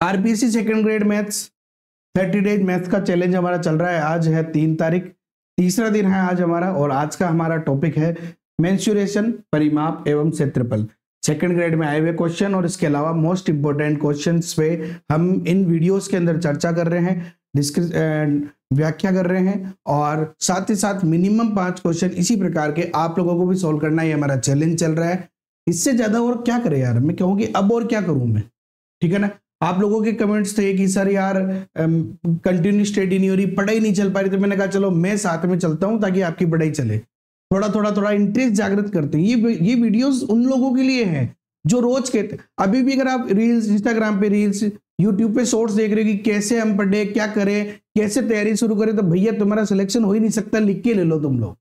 RPSC second grade maths 30 days maths का challenge हमारा चल रहा है। आज है 3 तारीख, तीसरा दिन है आज हमारा, और आज का हमारा टॉपिक है मेंस्ट्रुएशन, परिमाप एवं क्षेत्रफल। सेकंड ग्रेड में आए हुए क्वेश्चन और इसके अलावा मोस्ट इंपोर्टेंट क्वेश्चंस पे हम इन वीडियोस के अंदर चर्चा कर रहे हैं, व्याख्या कर रहे हैं, और साथ ही साथ मिनिमम 5 क्वेश्चन इसी प्रकार के आप लोगों को भी सॉल्व करना, ये हमारा चैलेंज चल रहा है। इससे ज्यादा और क्या करें यार, मैं कहूँ कि अब और क्या करूं मैं, ठीक है ना। आप लोगों के कमेंट्स थे कि सर यार कंटिन्यू स्टडी नहीं हो रही, पढ़ाई नहीं चल पा रही, तो मैंने कहा चलो मैं साथ में चलता हूं ताकि आपकी पढ़ाई चले। थोड़ा इंटरेस्ट जागृत करते हैं। ये वीडियोस उन लोगों के लिए हैं जो रोज के, अभी भी अगर आप रील्स, इंस्टाग्राम पे रील्स, यूट्यूब पे शॉर्ट्स देख रहे हो कि कैसे हम पढ़े, क्या करें, कैसे तैयारी शुरू करें, तो भैया तुम्हारा सिलेक्शन हो ही नहीं सकता, लिख के ले लो तुम लोग।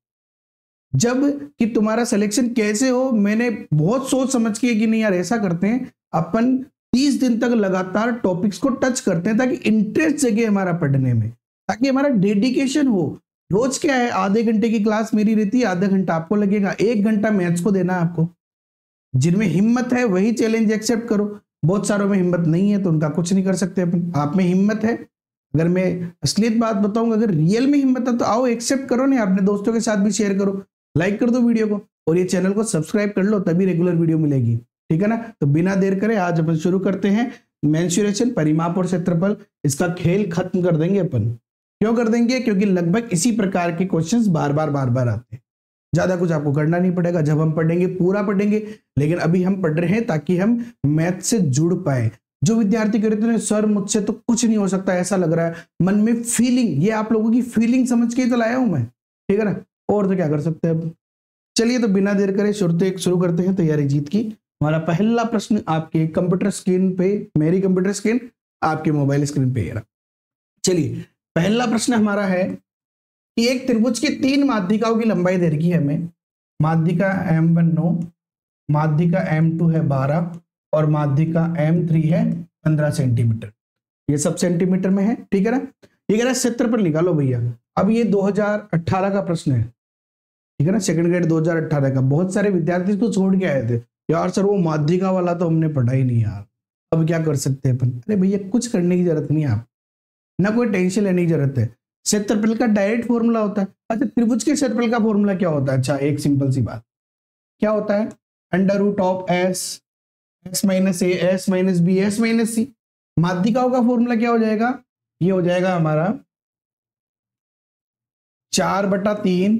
जब कि तुम्हारा सिलेक्शन कैसे हो, मैंने बहुत सोच समझ के कि नहीं यार ऐसा करते हैं, अपन 30 दिन तक लगातार टॉपिक्स को टच करते हैं ताकि इंटरेस्ट जगे हमारा पढ़ने में, ताकि हमारा डेडिकेशन हो। रोज क्या है, आधे घंटे की क्लास मेरी रहती है, आधा घंटा आपको लगेगा, 1 घंटा मैथ्स को देना है आपको। जिनमें हिम्मत है वही चैलेंज एक्सेप्ट करो, बहुत सारों में हिम्मत नहीं है तो उनका कुछ नहीं कर सकते अपन। आप में हिम्मत है, अगर मैं असलियत बात बताऊंगा, अगर रियल में हिम्मत है तो आओ एक्सेप्ट करो, नहीं अपने दोस्तों के साथ भी शेयर करो, लाइक कर दो वीडियो को, और ये चैनल को सब्सक्राइब कर लो, तभी रेगुलर वीडियो मिलेगी, ठीक है ना। तो बिना देर करे आज अपन शुरू करते हैं मेंस्ट्रुएशन, परिमाप और क्षेत्रफल। इसका खेल खत्म कर देंगे अपन। क्यों कर देंगे? क्योंकि लगभग इसी प्रकार के क्वेश्चंस बार बार आते हैं। ज्यादा कुछ आपको करना नहीं पड़ेगा, जब हम पढ़ेंगे पूरा पढ़ेंगे, लेकिन अभी हम पढ़ रहे हैं ताकि हम मैथ से जुड़ पाए। जो विद्यार्थी कहते हैं सर मुझसे तो कुछ नहीं हो सकता, ऐसा लग रहा है, मन में फीलिंग, ये आप लोगों की फीलिंग समझ के ही तो लाया हूं मैं, ठीक है ना, और तो क्या कर सकते हैं अब। चलिए तो बिना देर करे शुरू करते हैं तैयारी जीत की। हमारा पहला प्रश्न आपके कंप्यूटर स्क्रीन पे, मेरी कंप्यूटर स्क्रीन आपके मोबाइल स्क्रीन पे है। चलिए पहला प्रश्न हमारा है कि एक त्रिभुज की 3 माध्यिकाओं की लंबाई दे रखी है हमें। माध्यिका M1 9, माध्यिका M2 है 12 और माध्यिका M3 है 15 सेंटीमीटर। ये सब सेंटीमीटर में है, ठीक है ना। ये कह रहा है क्षेत्रफल निकालो भैया। अब ये 2018 का प्रश्न है, ठीक है ना, सेकंड ग्रेड 2018 का। बहुत सारे विद्यार्थी इसको छोड़ के आए थे, यार सर वो माध्यिका वाला तो हमने पढ़ा ही नहीं यार, अब क्या कर सकते हैं अपन। अरे भैया कुछ करने की जरूरत नहीं है, आप ना कोई टेंशन लेने की जरूरत है। क्षेत्रफल का डायरेक्ट फॉर्मूला होता है। अच्छा त्रिभुज के क्षेत्रफल का फॉर्मूला क्या होता है? अच्छा एक सिंपल सी बात, क्या होता है, √S, S minus A, S minus B, S minus C. माध्यिकाओं का फॉर्मूला क्या हो जाएगा? ये हो जाएगा हमारा 4/3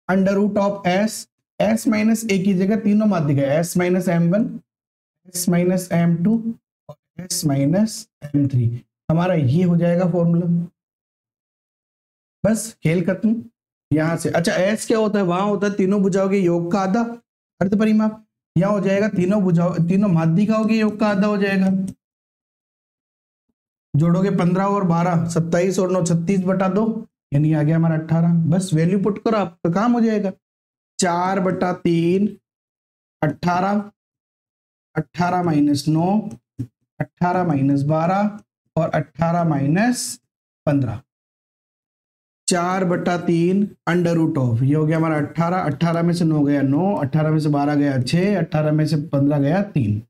√S, S माइनस ए की जगह तीनों माध्यिका, S minus M1, S minus M2 और S माइनस M3, हमारा ये हो जाएगा फॉर्मूला। बस खेल खत्म यहां से। अच्छा S क्या होता है? वहां होता है तीनों भुजाओं के योग का आधा, अर्ध परिमाप। यहां हो जाएगा तीनों माध्यिकाओं के योग का आधा हो जाएगा। जोड़ोगे 15 और 12 27 और 9 36/2, यानी आ गया हमारा 18। बस वैल्यू पुट करो, आपका काम हो जाएगा। 4/3 18, 18 माइनस 9, 18 माइनस 12 और 18 माइनस 15। 4/3 √, ये हो गया हमारा 18, 18 में से 9 गया 9, 18 में से 12 गया 6, 18 में से 15 गया 3।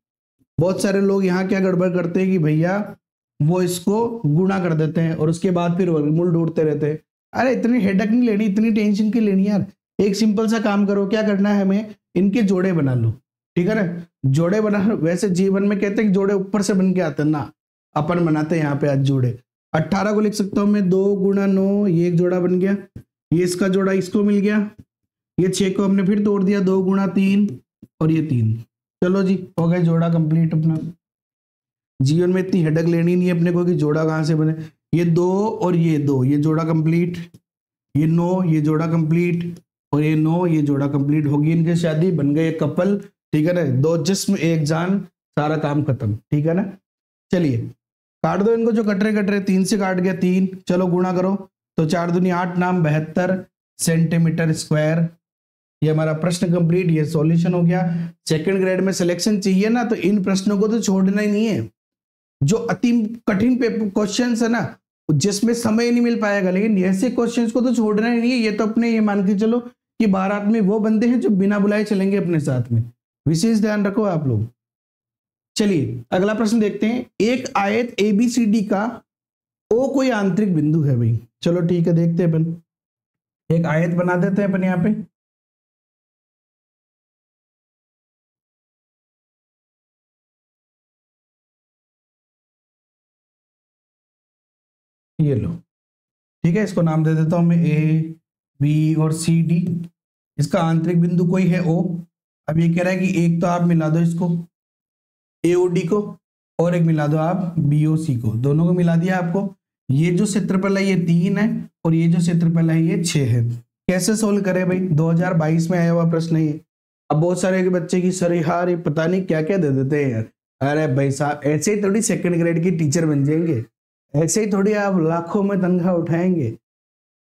बहुत सारे लोग यहाँ क्या गड़बड़ करते हैं कि भैया वो इसको गुणा कर देते हैं और उसके बाद फिर वर्गमूल ढूंढते रहते हैं। अरे इतनी हेडक नहीं लेनी, इतनी टेंशन की लेनी यार। एक सिंपल सा काम करो, क्या करना है हमें, इनके जोड़े बना लो, ठीक है ना। जोड़े बना लो। वैसे जीवन में कहते हैं कि जोड़े ऊपर से बन के आते हैं ना, अपन बनाते हैं यहाँ पे आज जोड़े। 18 को लिख सकता हूं मैं 2 × 9, ये एक जोड़ा बन गया, ये इसका जोड़ा इसको मिल गया, ये 6 को हमने फिर तोड़ दिया 2 × 3 और ये 3। चलो जी हो गया जोड़ा कंप्लीट अपना। जीवन में इतनी हेडक लेनी नहीं है अपने को कि जोड़ा कहाँ से बने। ये 2 और ये 2, ये जोड़ा कंप्लीट, ये 9 ये जोड़ा कंप्लीट और ये 9 ये जोड़ा कंप्लीट होगी। इनकी शादी, बन गए कपल, ठीक है ना। 2 जिस्म 1 जान, सारा काम खत्म, ठीक है ना। चलिए काट दो इनको, जो कट रहे 3 से काट गया 3। चलो गुणा करो, तो 4 दूनी 8 नाम 72 सेंटीमीटर स्क्वायर। ये हमारा प्रश्न कंप्लीट, ये सॉल्यूशन हो गया। सेकंड ग्रेड में सिलेक्शन चाहिए ना, तो इन प्रश्नों को तो छोड़ना ही नहीं है। जो अति कठिन क्वेश्चन है ना, जिसमें समय नहीं मिल पाएगा, लेकिन ऐसे क्वेश्चंस को तो छोड़ना ही नहीं है। ये तो अपने ये मान के चलो कि बारात में वो बंदे हैं जो बिना बुलाए चलेंगे अपने साथ में। विशेष ध्यान रखो आप लोग। चलिए अगला प्रश्न देखते हैं। एक आयत ABCD का O कोई आंतरिक बिंदु है भाई। चलो ठीक है, देखते हैं अपन। एक आयत बना देते हैं अपन यहाँ पे। ये लो, ठीक है, इसको नाम दे देता हूं मैं A B और CD। इसका आंतरिक बिंदु कोई है O। अब ये कह रहा है कि एक तो आप मिला दो इसको AOD को, और एक मिला दो आप BOC को। दोनों को मिला दिया आपको। ये जो क्षेत्रफल है ये 3 है और ये जो क्षेत्रफल है ये 6 है। कैसे सोल्व करें भाई? 2022 में आया हुआ प्रश्न है ये। अब बहुत सारे के बच्चे की सर यार ये पता नहीं क्या क्या दे देते हैं यार। अरे भाई साहब, ऐसे ही थोड़ी सेकंड ग्रेड की टीचर बन जाएंगे, ऐसे ही थोड़ी आप लाखों में तनख्वाह उठाएंगे।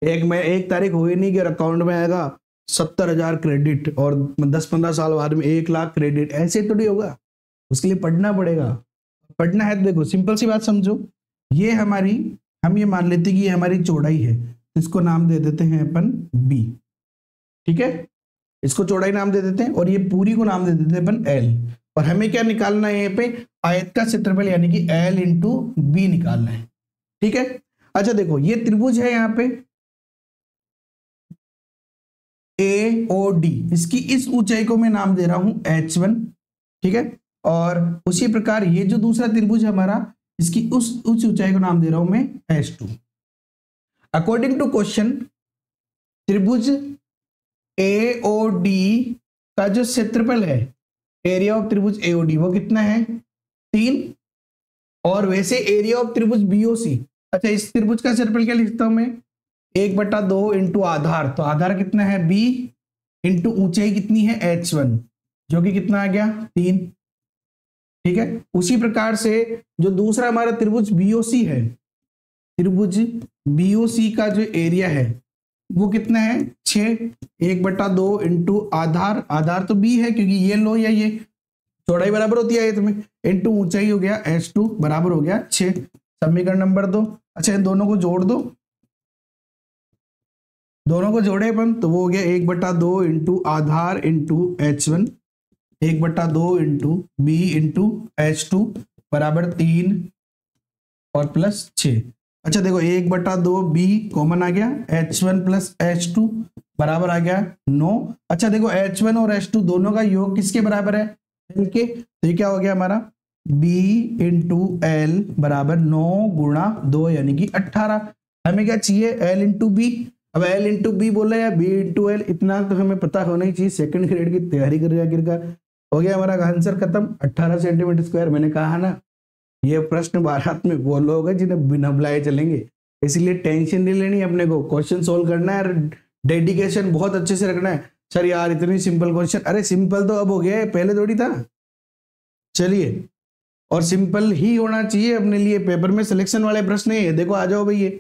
एक तारीख हुई नहीं कि अकाउंट में आएगा 70,000 क्रेडिट और 10-15 साल बाद में 1 लाख क्रेडिट, ऐसे थोड़ी होगा। उसके लिए पढ़ना पड़ेगा। पढ़ना है तो देखो सिंपल सी बात समझो। ये हमारी, हम ये मान लेते हैं कि ये हमारी चौड़ाई है, इसको नाम दे देते हैं अपन B। ठीक है, इसको चौड़ाई नाम दे देते हैं और ये पूरी को नाम दे देते हैं अपन L। और हमें क्या निकालना है यहाँ पे? आयत का क्षेत्रफल यानी कि L इंटू B निकालना है। ठीक है, अच्छा देखो ये त्रिभुज है यहाँ पे AOD, इसकी इस ऊंचाई को मैं नाम दे रहा हूं H1। ठीक है, और उसी प्रकार ये जो दूसरा त्रिभुज है हमारा, इसकी उस ऊंचाई को नाम दे रहा हूं मैं H2। अकॉर्डिंग टू क्वेश्चन, त्रिभुज AOD का जो क्षेत्रफल है, एरिया ऑफ त्रिभुज AOD, वो कितना है? 3। और वैसे एरिया ऑफ त्रिभुज BOC, अच्छा इस त्रिभुज का क्षेत्रफल क्या लिखता हूं मैं? 1/2 इंटू आधार, तो आधार कितना है? B इंटू ऊंचाई कितनी है? H1, जो कि कितना आ गया? 3। ठीक है, उसी प्रकार से जो दूसरा हमारा त्रिभुज BOC है, त्रिभुज BOC का जो एरिया है वो कितना है? 6। 1/2 इंटू आधार, आधार तो B है क्योंकि ये लो या ये चौड़ाई बराबर होती है तुम्हें, इंटू ऊंचाई हो गया H2 बराबर हो गया 6। समीकरण नंबर 2। अच्छा इन दोनों को जोड़ दो, दोनों को जोड़े अपन तो वो हो गया 1/2 इंटू आधार into H1, 1/2 into B into H2 बराबर 3 और प्लस 6। अच्छा देखो 1/2 B कॉमन आ गया, H1 प्लस H2 बराबर आ गया 9। अच्छा देखो H1 और H2 दोनों का योग किसके बराबर है? L के। तो ये क्या हो गया हमारा? B इंटू L बराबर 9 गुणा 2 यानी कि 18। हमें क्या चाहिए? L into B। अब L इंटू B बोला या B इंटू L, इतना तो हमें पता होना ही चाहिए। सेकंड ग्रेड की तैयारी कर रहे आखिरकार। हो गया हमारा आंसर खत्म, 18 सेंटीमीटर स्क्वायर। मैंने कहा ना ये प्रश्न बारात में वो लोग हैं जिन्हें बिना बुलाए चलेंगे, इसलिए टेंशन नहीं लेनी अपने को। क्वेश्चन सोल्व करना है, डेडिकेशन बहुत अच्छे से रखना है। सर यार इतनी सिंपल क्वेश्चन, अरे सिंपल तो अब हो गया है, पहले थोड़ी था। चलिए, और सिंपल ही होना चाहिए अपने लिए। पेपर में सिलेक्शन वाले प्रश्न है। देखो आ जाओ भैया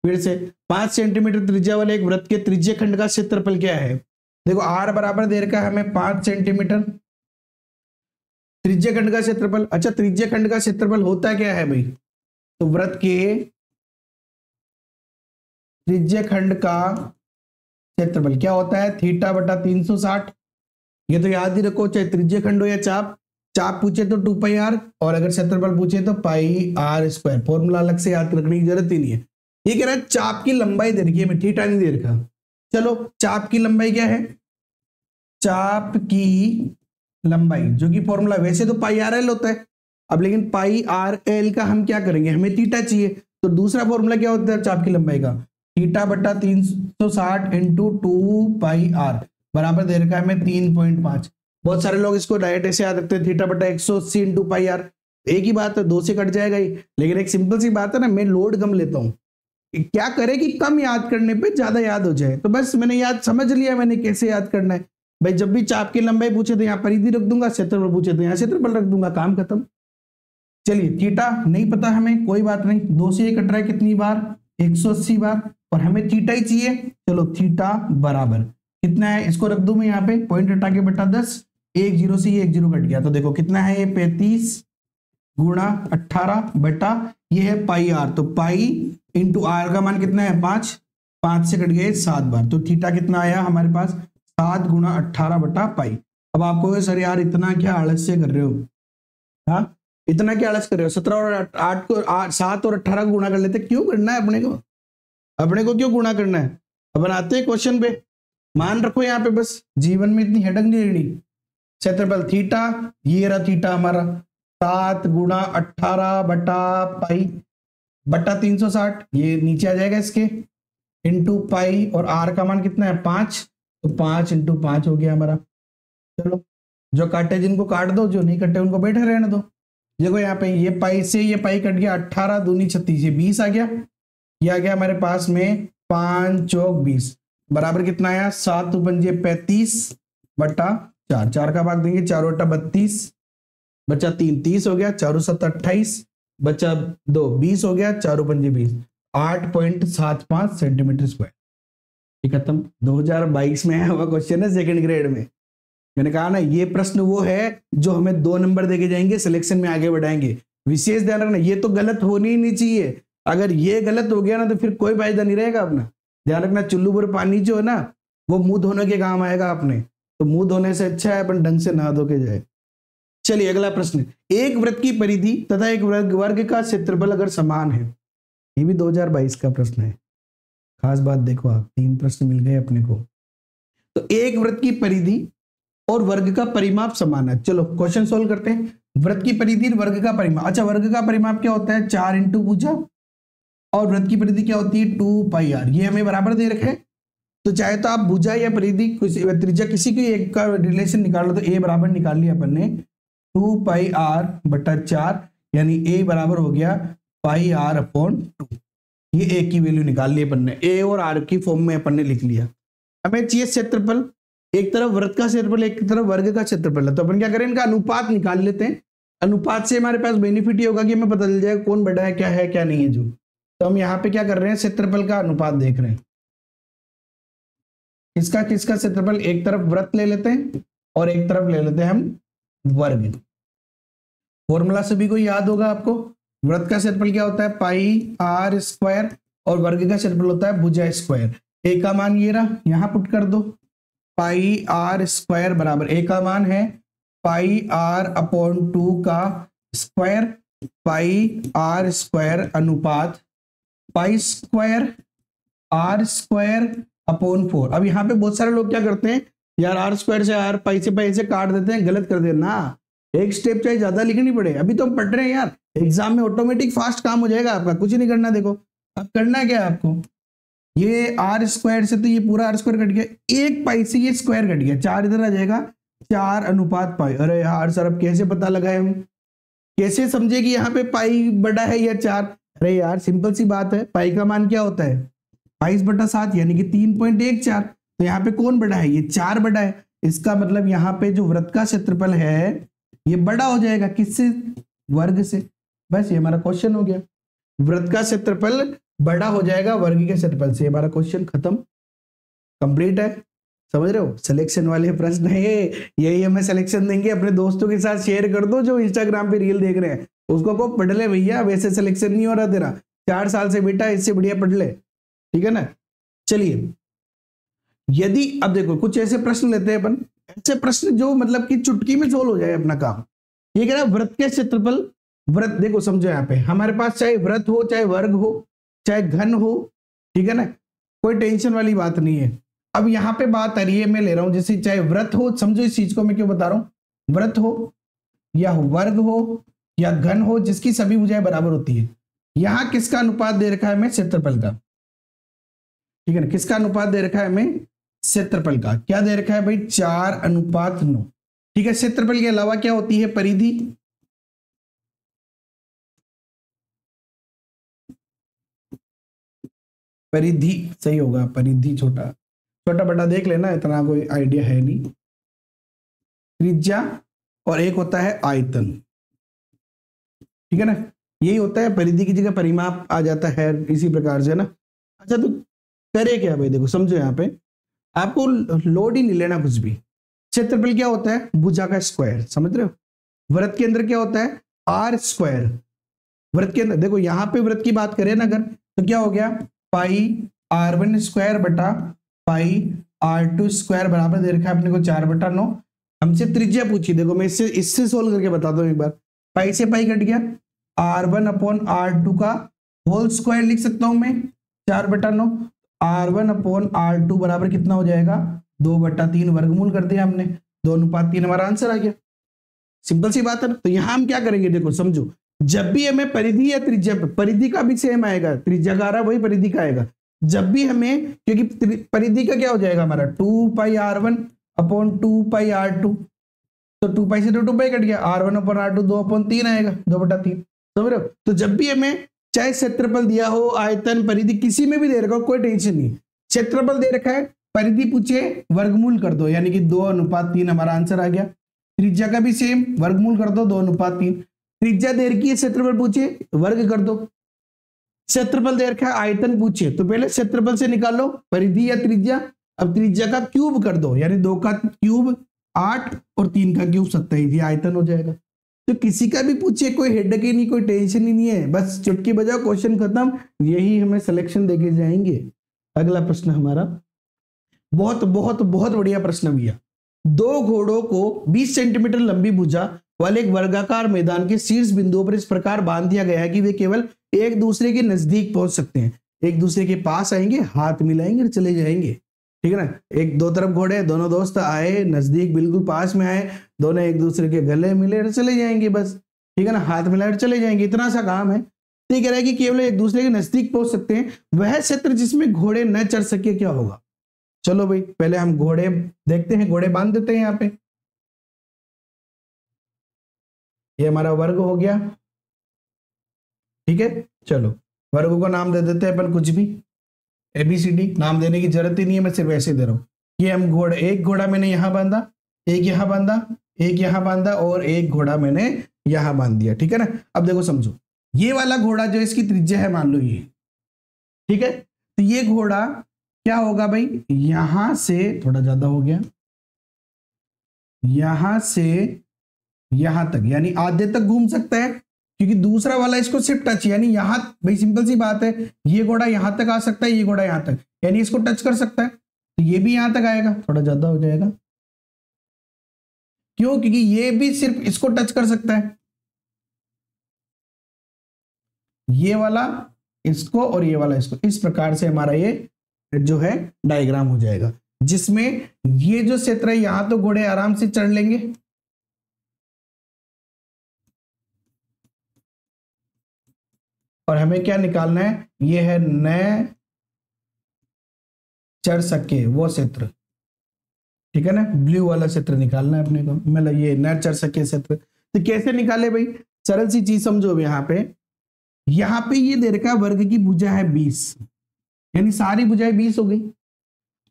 फिर से। 5 सेंटीमीटर त्रिज्या वाले एक वृत्त के त्रिज्य खंड का क्षेत्रफल क्या है? देखो R बराबर दे रखा है हमें 5 सेंटीमीटर त्रिज्य खंड का क्षेत्रफल। अच्छा त्रिज्य खंड का क्षेत्रफल होता क्या है भाई? तो वृत्त के त्रिज्य खंड का क्षेत्रफल क्या होता है? θ/360। ये तो याद ही रखो, चाहे त्रिज्य खंड हो या चाप। चाप पूछे तो 2πr और अगर क्षेत्रफल पूछे तो πr²। फॉर्मूला अलग से याद रखने की जरूरत ही नहीं है। ये कह रहा है चाप की लंबाई दे रखी है, मैं थीटा नहीं दे रखा। चलो चाप की लंबाई क्या है? चाप की लंबाई जो कि फॉर्मूला वैसे तो πrl होता है, अब लेकिन πrl का हम क्या करेंगे? हमें थीटा चाहिए, तो दूसरा फॉर्मूला क्या होता है चाप की लंबाई का? θ/360 इंटू 2πr बराबर दे रखा है हमें 3.5। बहुत सारे लोग इसको डायरेक्ट ऐसे याद रखते हैं θ/180 इंटू πr। एक ही बात है, 2 से कट जाएगा ही, लेकिन एक सिंपल सी बात है ना, मैं लोड कम लेता हूँ। क्या करे कि कम याद करने पे ज्यादा याद हो जाए। तो बस मैंने याद समझ लिया मैंने कैसे याद करना है भाई। जब भी चाप की लंबाई पूछे तो यहाँ परिधि रख दूंगा, क्षेत्रफल पूछे तो यहाँ क्षेत्रफल रख दूंगा, काम खत्म। चलिए थीटा नहीं पता हमें, कोई बात नहीं। 2 से 1 कट रहा है कितनी बार? 180 बार, और हमें थीटा ही चाहिए। चलो थीटा बराबर कितना है? इसको रख दूं मैं यहाँ पे, पॉइंट हटा के बटा 10। 1 0 से ये 1 0 कट गया, तो देखो कितना है ये? 35 गुणा 18 बटा ये है πr। तो पाई इंटू आर का मान कितना है? 5। 5 से कट गए 7 बार, तो थीटा कितना आया हमारे पास? 7 गुणा 18 बटा पाई। अब आपको सर यार इतना क्या आलस्य कर रहे हो? हाँ इतना क्या आलस कर रहे हो? 17 और 8 को 7 और 18 को गुणा कर लेते, क्यों करना है अपने को? अपने को क्यों गुणा करना है? अपन आते हैं क्वेश्चन पे। मान रखो यहाँ पे, बस जीवन में इतनी हेडक नहीं लेनी। क्षेत्रफल थीटा, ये रहा थीटा हमारा, 7 गुणा 18 बटा पाई बटा 360, ये नीचे आ जाएगा इसके, इंटू पाई, और आर का मान कितना है 5, तो 5 इंटू 5 हो गया हमारा। चलो जो काटे जिनको काट दो, जो नहीं कटे उनको बैठे रहने दो। देखो यहाँ पे ये पाई से ये पाई कट गया, 18 दूनी 36, ये 20 आ गया। ये आ गया हमारे पास में 5 चौक 20, बराबर कितना आया 7 पंजे 35 बटा 4, 4 का भाग देंगे, 4 बटा 32 बचा 3 30 हो गया, 4 7 28 बचा 2 20 हो गया, 4 पंजे 20, 8.75 सेंटीमीटर स्क्वायर। खत्म। 2022 में आया हुआ क्वेश्चन है, सेकंड ग्रेड में। मैंने कहा ना, ये प्रश्न वो है जो हमें 2 नंबर देके जाएंगे, सिलेक्शन में आगे बढ़ाएंगे। विशेष ध्यान रखना, ये तो गलत होनी ही नहीं चाहिए। अगर ये गलत हो गया ना तो फिर कोई फायदा नहीं रहेगा अपना। ध्यान रखना, चुल्लू पर पानी जो है ना, वो मुंह धोने के काम आएगा अपने, तो मुंह धोने से अच्छा है अपन ढंग से नहा धो के जाए। चलिए अगला प्रश्न, एक वृत्त की परिधि तथा एक वर्ग का क्षेत्रफल अगर समान है। ये भी 2022 का प्रश्न है। खास बात देखो, आप 3 प्रश्न मिल गए अपने को। तो एक वृत्त की परिधि और वर्ग का परिमाप समान है। चलो क्वेश्चन सोल्व करते हैं। वृत्त की परिधि, वर्ग का परिमाप। अच्छा, वर्ग का परिमाप क्या होता है? 4 इंटू भुजा, और वृत्त की परिधि क्या होती है? 2 पाई आर। ये हमें बराबर दे रखे हैं, तो चाहे तो आप भुजा या परिधि त्रिज्या किसी की एक का रिलेशन निकाल लो। तो ए बराबर निकाल लिया अपन ने 2 पाई आर बटा 4, यानी ए बराबर हो गया पाई आर अपॉन 2। ये ए की वैल्यू निकाल ली अपन ने, ए और आर की फॉर्म में अपन ने लिख लिया। हमें चाहिए क्षेत्रफल, एक तरफ वृत्त का क्षेत्रफल, एक तरफ वर्ग का क्षेत्रफल है। तो अपन क्या करें, इनका अनुपात निकाल लेते हैं। अनुपात से हमारे पास बेनिफिट ये होगा कि हमें पता चल जाएगा कौन बड़ा है क्या नहीं है जो। तो हम यहाँ पे क्या कर रहे हैं, क्षेत्रफल का अनुपात देख रहे हैं। किसका किसका क्षेत्रफल? एक तरफ वृत्त ले लेते हैं और एक तरफ ले लेते हैं हम वर्ग। फॉर्मूला सभी को याद होगा आपको। वृत्त का क्षेत्रफल क्या होता है? पाई आर स्क्वायर, और वर्ग का क्षेत्रफल होता है भुजा स्क्वायर। ए का मान ये रहा, यहां पुट कर दो, पाई आर स्क्वायर बराबर, ए का मान है पाई आर अपॉन 2 का स्क्वायर, पाई आर स्क्वायर अनुपात pi square r square upon 4। अब यहाँ पे बहुत सारे लोग क्या करते हैं यार, आर स्क्वायर से आर पाई से काट देते हैं, गलत कर देना। एक स्टेप चाहे ज्यादा लिखनी पड़े, अभी तो हम पढ़ रहे हैं यार, एग्जाम में ऑटोमेटिक फास्ट काम हो जाएगा आपका, कुछ नहीं करना। देखो अब करना क्या है आपको, ये आर स्क्वायर से तो ये पूरा आर स्क्वायर कट गया, एक पाई से ये स्क्वायर कट गया, 4 इधर आ जाएगा, 4 अनुपात पाई। अरे यार सर अब कैसे पता लगाए हम, कैसे समझे कि यहाँ पे पाई बड़ा है या 4? अरे यार सिंपल सी बात है, पाई का मान क्या होता है? 22/7 यानी कि 3.14। तो यहाँ पे कौन बड़ा है? ये 4 बड़ा है। इसका मतलब यहाँ पे जो वृत्त का क्षेत्रफल है ये बड़ा हो जाएगा, किससे? वर्ग से। बस ये हमारा क्वेश्चन हो गया, वृत्त का क्षेत्रफल बड़ा हो जाएगा वर्ग के क्षेत्रफल से। हमारा क्वेश्चन खत्म, कंप्लीट है। समझ रहे हो? सिलेक्शन वाले प्रश्न है यही हमें सिलेक्शन देंगे। अपने दोस्तों के साथ शेयर कर दो जो इंस्टाग्राम पे रील देख रहे हैं, उसको को पढ़ ले भैया, वैसे सिलेक्शन नहीं हो रहा तेरा, 4 साल से बेटा, इससे बढ़िया पढ़ ले, ठीक है ना। चलिए यदि अब देखो कुछ ऐसे प्रश्न लेते हैं अपन, ऐसे प्रश्न जो मतलब कि चुटकी में सोल्व हो जाए अपना काम। ये कह रहा है वृत्त के क्षेत्रफल, वृत्त देखो समझो यहाँ पे हमारे पास चाहे वृत्त हो, चाहे वर्ग हो, चाहे घन हो, ठीक है ना, कोई टेंशन वाली बात नहीं है। अब यहाँ पे बात आ रही है, मैं ले रहा हूं जैसे चाहे वृत्त हो, समझो इस चीज को मैं क्यों बता रहा हूं, वृत्त हो या वर्ग हो या घन हो, जिसकी सभी भुजाएं बराबर होती है। यहां किसका अनुपात दे रखा है हमें? क्षेत्रफल का, ठीक है ना। किसका अनुपात दे रखा है हमें? क्षेत्रफल का। क्या दे रखा है भाई? 4:9, ठीक है। क्षेत्रफल के अलावा क्या होती है? परिधि। परिधि सही होगा, परिधि छोटा छोटा बड़ा देख लेना, इतना कोई आइडिया है नहीं। त्रिज्या और एक होता है आयतन, ठीक है ना। यही होता है, परिधि की जगह परिमाप आ जाता है इसी प्रकार से ना। अच्छा तो करे क्या भाई, देखो समझो यहाँ पे आपको लोड ही नहीं लेना कुछ भी। क्षेत्रफल क्या होता है? भुजा का स्क्वायर, समझ रहे हो। वृत्त के अंदर क्या होता है? R square. वृत्त के अंदर देखो यहाँ पे वृत्त की बात करें ना अगर, तो क्या हो गया? पाई r1 स्क्वायर बटा पाई r2 स्क्वायर बराबर दे रखा है अपने को 4/9। हमसे त्रिज्या पूछी, देखो मैं इससे सोल्व करके बताता हूँ एक बार। पाई से पाई कट गया, R1/R2 का होल स्क्वायर लिख सकता हूं मैं 4/9। R1/R2 बराबर कितना हो जाएगा 2/3, वर्गमूल कर दिया हमने, 2:3 हमारा आंसर आ गया। सिंपल सी बात है ना। तो यहां हम क्या करेंगे, देखो समझो, जब भी हमें परिधि या त्रिज्या, परिधि का भी सेम आएगा, त्रिज्या का आ रहा वही परिधि का आएगा, जब भी हमें, क्योंकि परिधि का क्या हो जाएगा हमारा 2πr1/2πr2, तो 2π से 2π कट गया, R1/R2 2/3 आएगा, 2/3, समझ रहे हो। तो जब भी हमें चाहे क्षेत्रफल दिया हो, आयतन, परिधि, किसी में भी दे रखा हो, कोई टेंशन नहीं, क्षेत्रफल दे रखा है, परिधि पूछे, वर्गमूल कर दो, यानी कि 2:3 हमारा आंसर आ गया। त्रिज्या का भी सेम, वर्गमूल कर दो 2:3, त्रिज्या दे रखी है, क्षेत्रफल पूछे, वर्ग कर दो। क्षेत्रफल दे रखा है, आयतन पूछे, तो पहले क्षेत्रफल से निकालो परिधि या त्रिज्या, अब त्रिज्या का क्यूब कर दो, यानी 2 का क्यूब 8 और 3 का क्यूब 27, ये आयतन हो जाएगा। तो किसी का भी पूछे, कोई हेडेक ही नहीं, कोई टेंशन ही नहीं है, बस चुटकी बजाओ, क्वेश्चन खत्म, यही हमें सिलेक्शन देके जाएंगे। अगला प्रश्न हमारा बहुत बहुत बहुत बढ़िया प्रश्न भैया। 2 घोड़ों को 20 सेंटीमीटर लंबी भुजा वाले एक वर्गाकार मैदान के शीर्ष बिंदुओं पर इस प्रकार बांध दिया गया है कि वे केवल एक दूसरे के नजदीक पहुंच सकते हैं, एक दूसरे के पास आएंगे, हाथ मिलाएंगे और चले जाएंगे, ठीक है ना। एक दो तरफ घोड़े, दोनों दोस्त आए, नजदीक बिल्कुल पास में आए, दोनों एक दूसरे के गले मिले और चले जाएंगे, बस, ठीक है ना, हाथ मिलाए और चले जाएंगे, इतना सा काम है। तो कह रहा है कि केवल एक दूसरे के नजदीक पहुंच सकते हैं, वह क्षेत्र जिसमें घोड़े न चढ़ सके क्या होगा। चलो भाई, पहले हम घोड़े देखते हैं, घोड़े बांध देते हैं यहाँ पे। ये हमारा वर्ग हो गया, ठीक है। चलो वर्ग को नाम दे देते हैं अपन, कुछ भी, ABCD, नाम देने की जरूरत ही नहीं है, मैं सिर्फ ऐसे दे रहा हूँ। ये हम घोड़ा, एक घोड़ा मैंने यहां बांधा, एक यहां बांधा, एक यहां बांधा और एक घोड़ा मैंने यहां बांध दिया, ठीक है ना। अब देखो समझो, ये वाला घोड़ा जो इसकी त्रिज्या है, मान लो ये, ठीक है, तो ये घोड़ा क्या होगा भाई, यहां से थोड़ा ज्यादा हो गया, यहां से यहां तक, यानी आधे तक घूम सकता है, क्योंकि दूसरा वाला इसको सिर्फ टच, यानी यहां, भाई सिंपल सी बात है, ये घोड़ा यहां तक आ सकता है, ये घोड़ा यहां तक, यानी इसको टच कर सकता है, तो ये भी यहां तक आएगा, थोड़ा ज्यादा हो जाएगा, क्यों, क्योंकि ये भी सिर्फ इसको टच कर सकता है, ये वाला इसको और ये वाला इसको, इस प्रकार से हमारा ये जो है डायग्राम हो जाएगा, जिसमें ये जो क्षेत्र है, यहां तो घोड़े आराम से चढ़ लेंगे, और हमें क्या निकालना है, ये है न चढ़ सके वो क्षेत्र, ठीक है ना, ब्लू वाला क्षेत्र निकालना है अपने को, मतलब ये न चढ़ सके क्षेत्र। तो कैसे निकाले भाई, सरल सी चीज समझो, यहाँ पे ये दे रखा है वर्ग की भुजा है 20, यानी सारी भुजाएं 20 हो गई।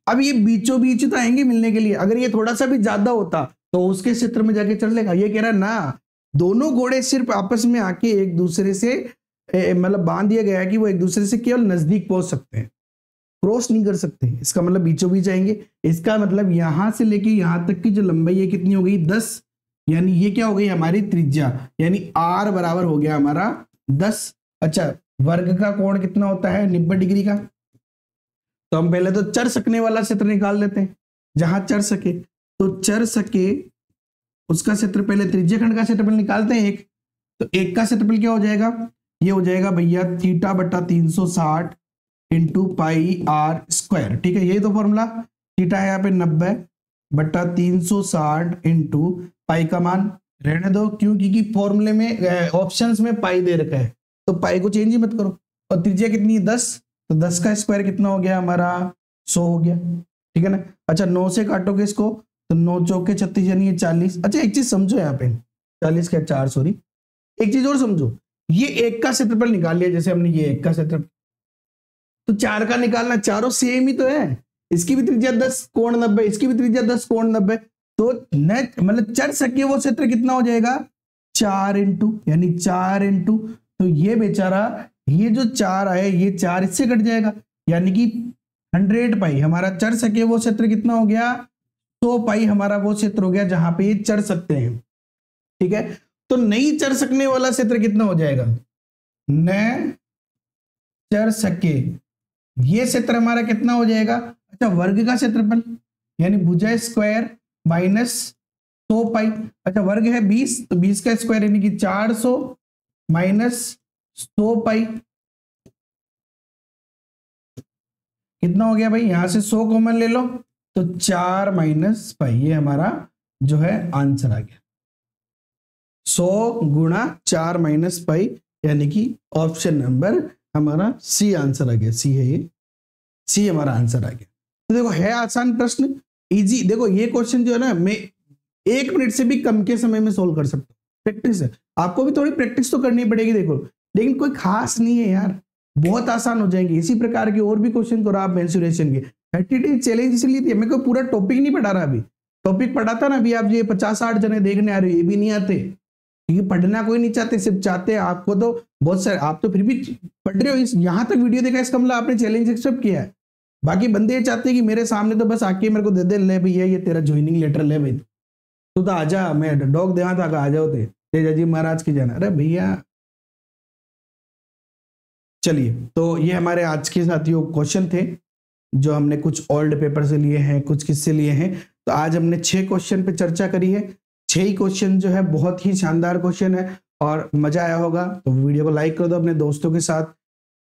अब ये बीचों बीच तो आएंगे मिलने के लिए, अगर ये थोड़ा सा भी ज्यादा होता तो उसके क्षेत्र में जाके चढ़ लेगा, ये कह रहा है ना, दोनों घोड़े सिर्फ आपस में आके एक दूसरे से, मतलब बांध दिया गया है कि वो एक दूसरे से केवल नजदीक पहुंच सकते हैं, क्रॉस नहीं कर सकते, इसका मतलब बीचों बीच आएंगे। इसका मतलब यहां से लेके यहां तक की जो लंबाई है कितनी हो गई 10, यानी ये क्या हो गई हमारी त्रिज्या, यानी R बराबर हो गया हमारा 10। अच्छा, वर्ग का कोण कितना होता है 90 डिग्री का, तो हम पहले तो चढ़ सकने वाला क्षेत्र निकाल लेते हैं, जहां चढ़ सके, तो चढ़ सके उसका क्षेत्र, पहले त्रिज्या खंड का क्षेत्रफल निकालते हैं एक, तो एक का क्षेत्रफल क्या हो जाएगा, ये हो जाएगा भैया θ/360 इंटू πr², ठीक है, यही तो फॉर्मूला, थीटा है यहाँ पे 90/360 इंटू पाई का मान रहने दो, क्यों, क्योंकि फॉर्मूले में ऑप्शंस में पाई दे रखा है, तो पाई को चेंज ही मत करो, और त्रिज्या कितनी है 10, तो 10 का स्क्वायर कितना हो गया हमारा 100 हो गया, ठीक है ना। अच्छा 9 से काटोगे इसको, तो 9 चौके 36 यानी ये 40। अच्छा एक चीज समझो यहाँ पे, 40 का 4, सॉरी, एक चीज और समझो, ये एक का क्षेत्रफल निकाल लिया, जैसे हमने ये एक का क्षेत्रफल, तो 4 का निकालना, चारों सेम ही तो है, इसकी भी त्रिज्या 10 कोण 90, इसकी भी त्रिज्या 10 कोण 90, तो नेट मतलब चढ़ सके वो क्षेत्र कितना हो जाएगा 4 इंटू, यानी 4 इंटू, तो ये बेचारा, ये जो 4 आए, ये 4 इससे कट जाएगा, यानी कि 100 पाई हमारा चढ़ सके वो क्षेत्र कितना हो गया 100 पाई हमारा वो क्षेत्र हो गया जहां पे ये चढ़ सकते हैं, ठीक है। तो नहीं चढ़ सकने वाला क्षेत्र कितना हो जाएगा, न चढ़ सके, ये क्षेत्र हमारा कितना हो जाएगा, अच्छा वर्ग का क्षेत्रफल, यानी भुजा स्क्वायर माइनस 100 पाई। अच्छा वर्ग है 20, तो 20 का स्क्वायर यानी कि 400 माइनस 100 पाई कितना हो गया भाई, यहां से 100 कॉमन ले लो तो 4 माइनस पाई, ये हमारा जो है आंसर आ गया। 100 गुणा 4 माइनस पाई यानी कि ऑप्शन नंबर हमारा सी आंसर आ गया। सी है ये, सी हमारा आंसर आ गया। तो देखो है आसान प्रश्न, इजी। देखो ये क्वेश्चन जो है ना मैं 1 मिनट से भी कम के समय में सोल्व कर सकता हूँ। प्रैक्टिस है, आपको भी थोड़ी प्रैक्टिस तो करनी पड़ेगी देखो, लेकिन कोई खास नहीं है यार, बहुत आसान हो जाएंगे। इसी प्रकार के और भी क्वेश्चन करो आप मेंसुरेशन के। 30 डेज चैलेंज इसलिए थी, मैं कोई पूरा टॉपिक नहीं पढ़ा रहा, अभी टॉपिक पढ़ाता ना, अभी आप ये 50-60 जने देखने आ रहे हो, ये भी नहीं आते क्योंकि पढ़ना कोई नहीं चाहते, सिर्फ चाहते हैं आपको तो बहुत सारे, आप तो फिर भी पढ़ रहे हो, इस यहाँ तक वीडियो देखा इसका मतलब आपने चैलेंज एक्सेप्ट किया है। बाकी बंदे ये चाहते हैं कि मेरे सामने तो बस आके मेरे को दे दे, ले भैया ये तेरा ज्वाइनिंग लेटर ले भाई, तू तो आजा, मैं डॉग देवा था, आ जाओ तेजा जी महाराज की जाना। अरे भैया चलिए, तो ये हमारे आज के साथियों क्वेश्चन थे जो हमने कुछ ओल्ड पेपर से लिए हैं, कुछ किससे लिए हैं। तो आज हमने 6 क्वेश्चन पे चर्चा करी है। 6 ही क्वेश्चन जो है बहुत ही शानदार क्वेश्चन है और मजा आया होगा। तो वीडियो को लाइक कर दो, अपने दोस्तों के साथ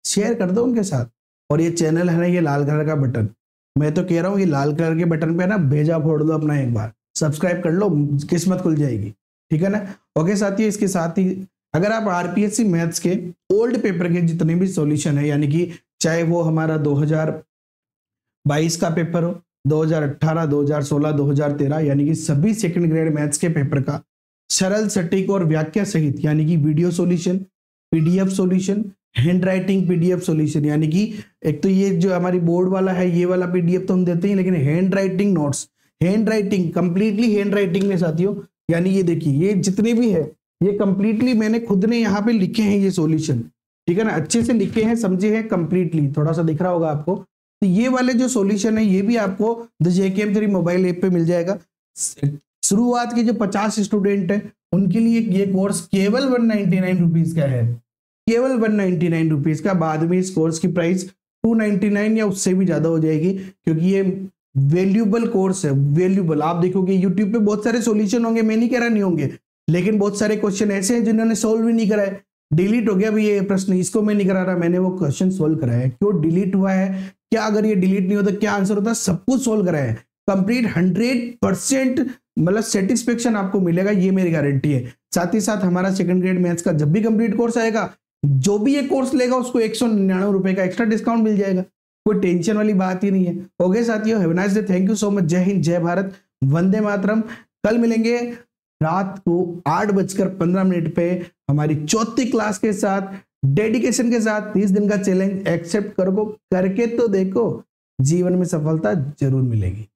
शेयर कर दो उनके साथ। और ये चैनल है ना, ये लाल कलर का बटन, मैं तो कह रहा हूँ ये लाल कलर के बटन पे ना भेजा फोड़ दो अपना, एक बार सब्सक्राइब कर लो, किस्मत खुल जाएगी, ठीक है ना। ओके साथियों, इसके साथ ही अगर आप आरपीएससी मैथ्स के ओल्ड पेपर के जितने भी सॉल्यूशन है, यानी कि चाहे वो हमारा 2022 का पेपर हो, 2018, 2016, 2013, यानी कि सभी सेकंड ग्रेड मैथ्स के पेपर का सरल सटीक और व्याख्या सहित, यानी कि video solution, PDF solution, hand writing PDF solution, यानी कि एक तो ये जो हमारी बोर्ड वाला है ये वाला पीडीएफ तो हम देते हैं, लेकिन hand writing notes, hand writing completely hand writing में साथियों, यानी ये देखिए ये जितने भी है ये कंप्लीटली मैंने खुद ने यहाँ पे लिखे हैं ये सॉल्यूशन, ठीक है ना, अच्छे से लिखे हैं, समझे हैं कंप्लीटली, थोड़ा सा दिख रहा होगा आपको। तो ये वाले जो सॉल्यूशन है ये भी आपको द JKM3 मोबाइल ऐप पे मिल जाएगा। शुरुआत के जो 50 स्टूडेंट है उनके लिए ये कोर्स केवल 199 रुपीज का है, केवल 199 रुपीज का। बाद में इस कोर्स की प्राइस 299 या उससे भी ज्यादा हो जाएगी, क्योंकि ये वैल्यूबल कोर्स है, वैल्यूबल। आप देखोगे यूट्यूब पे बहुत सारे सॉल्यूशन होंगे, मैं नहीं कह रहा नहीं होंगे, लेकिन बहुत सारे क्वेश्चन ऐसे हैं जिन्होंने सोल्व भी नहीं कराए, डिलीट हो गया भी ये प्रश्न, इसको मैं नहीं करा रहा, मैंने वो क्वेश्चन सोल्व कराया है। क्यों डिलीट हुआ है, क्या अगर ये डिलीट नहीं होता क्या आंसर होता, सब कुछ सोल्व कराया है कंप्लीट, 100% मतलब सेटिस्फेक्शन आपको मिलेगा, ये मेरी गारंटी है। साथ ही साथ हमारा सेकंड ग्रेड मैथ्स का जब भी कंप्लीट कोर्स आएगा, जो भी ये कोर्स लेगा उसको 199 रुपए का एक्स्ट्रा डिस्काउंट मिल जाएगा, कोई टेंशन वाली बात ही नहीं है। ओके साथियों, have a nice day, thank you so much, जय हिंद, जय भारत, वंदे मातरम। कल मिलेंगे रात को 8:15 पे हमारी 4थी क्लास के साथ, डेडिकेशन के साथ। 30 दिन का चैलेंज एक्सेप्ट करो, करके तो देखो, जीवन में सफलता जरूर मिलेगी।